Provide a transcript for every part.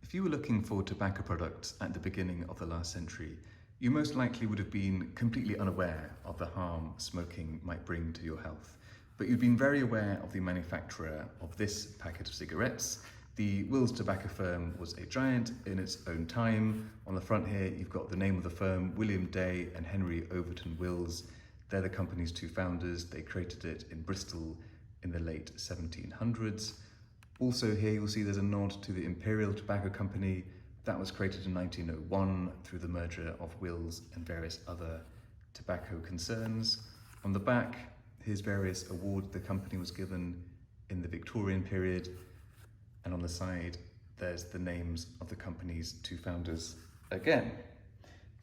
If you were looking for tobacco products at the beginning of the last century, you most likely would have been completely unaware of the harm smoking might bring to your health. But you'd been very aware of the manufacturer of this packet of cigarettes. The Wills tobacco firm was a giant in its own time. On the front here, you've got the name of the firm, William Day and Henry Overton Wills. They're the company's two founders. They created it in Bristol in the late 1700s. Also here you'll see there's a nod to the Imperial Tobacco Company. That was created in 1901 through the merger of Wills and various other tobacco concerns. On the back, here's various awards the company was given in the Victorian period. And on the side, there's the names of the company's two founders again.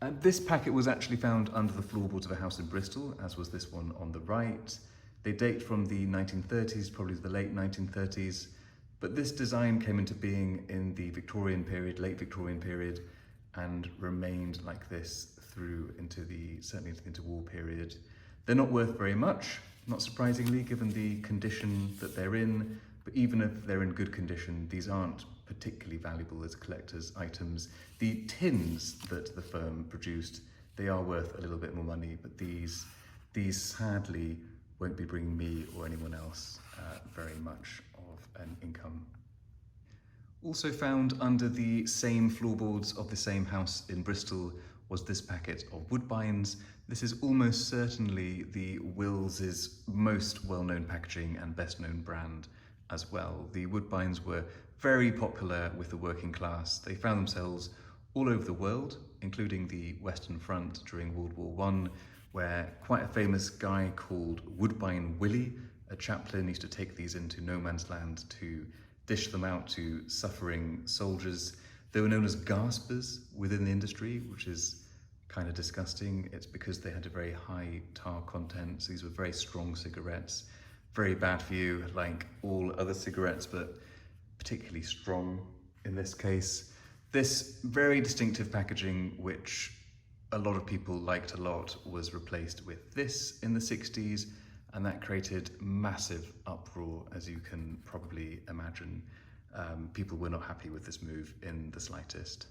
And this packet was actually found under the floorboards of a house in Bristol, as was this one on the right. They date from the 1930s, probably the late 1930s. But this design came into being in the Victorian period, late Victorian period, and remained like this through into certainly into the interwar period. They're not worth very much, not surprisingly, given the condition that they're in, but even if they're in good condition, these aren't particularly valuable as collector's items. The tins that the firm produced, they are worth a little bit more money, but these sadly won't be bringing me or anyone else very much of an income. Also found under the same floorboards of the same house in Bristol was this packet of Woodbines. This is almost certainly the Wills' most well-known packaging and best-known brand as well. The Woodbines were very popular with the working class. They found themselves all over the world, including the Western Front during World War I, where quite a famous guy called Woodbine Willie, a chaplain, used to take these into no man's land to dish them out to suffering soldiers. They were known as gaspers within the industry, which is kind of disgusting. It's because they had a very high tar content, so these were very strong cigarettes. Very bad for you, like all other cigarettes, but particularly strong in this case. This very distinctive packaging, which a lot of people liked a lot, was replaced with this in the 60s, and that created massive uproar, as you can probably imagine. People were not happy with this move in the slightest.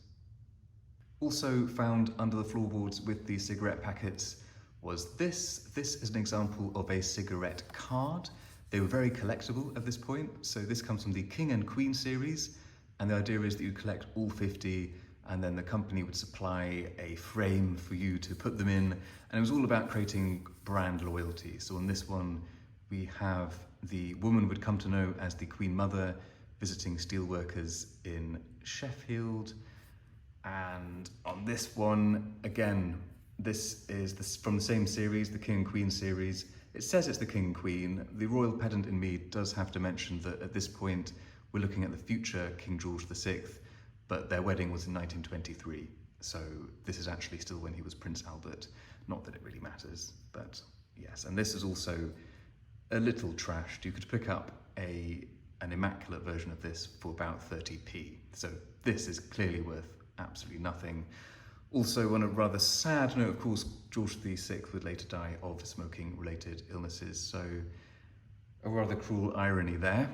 Also found under the floorboards with the cigarette packets was this. This is an example of a cigarette card. They were very collectible at this point. So this comes from the King and Queen series. And the idea is that you collect all 50 and then the company would supply a frame for you to put them in. And it was all about creating brand loyalty. So on this one, we have the woman would come to know as the Queen Mother visiting steelworkers in Sheffield. And on this one, again, this is from the same series, the King and Queen series. It says it's the King and Queen. The royal pedant in me does have to mention that at this point, we're looking at the future King George VI, but their wedding was in 1923. So this is actually still when he was Prince Albert. Not that it really matters, but yes. And this is also a little trashed. You could pick up an immaculate version of this for about 30p. So this is clearly worth absolutely nothing. Also, on a rather sad note, of course, George VI would later die of smoking-related illnesses, so a rather cruel irony there.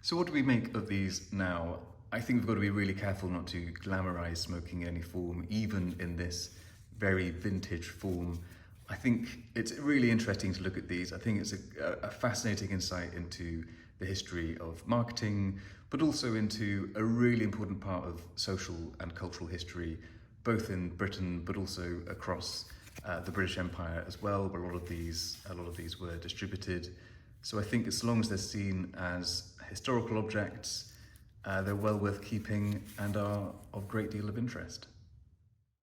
So what do we make of these now? I think we've got to be really careful not to glamorize smoking in any form, even in this very vintage form. I think it's really interesting to look at these. I think it's a fascinating insight into the history of marketing, but also into a really important part of social and cultural history, both in Britain, but also across the British Empire as well, where a lot of these were distributed. So I think as long as they're seen as historical objects, they're well worth keeping and are of great deal of interest.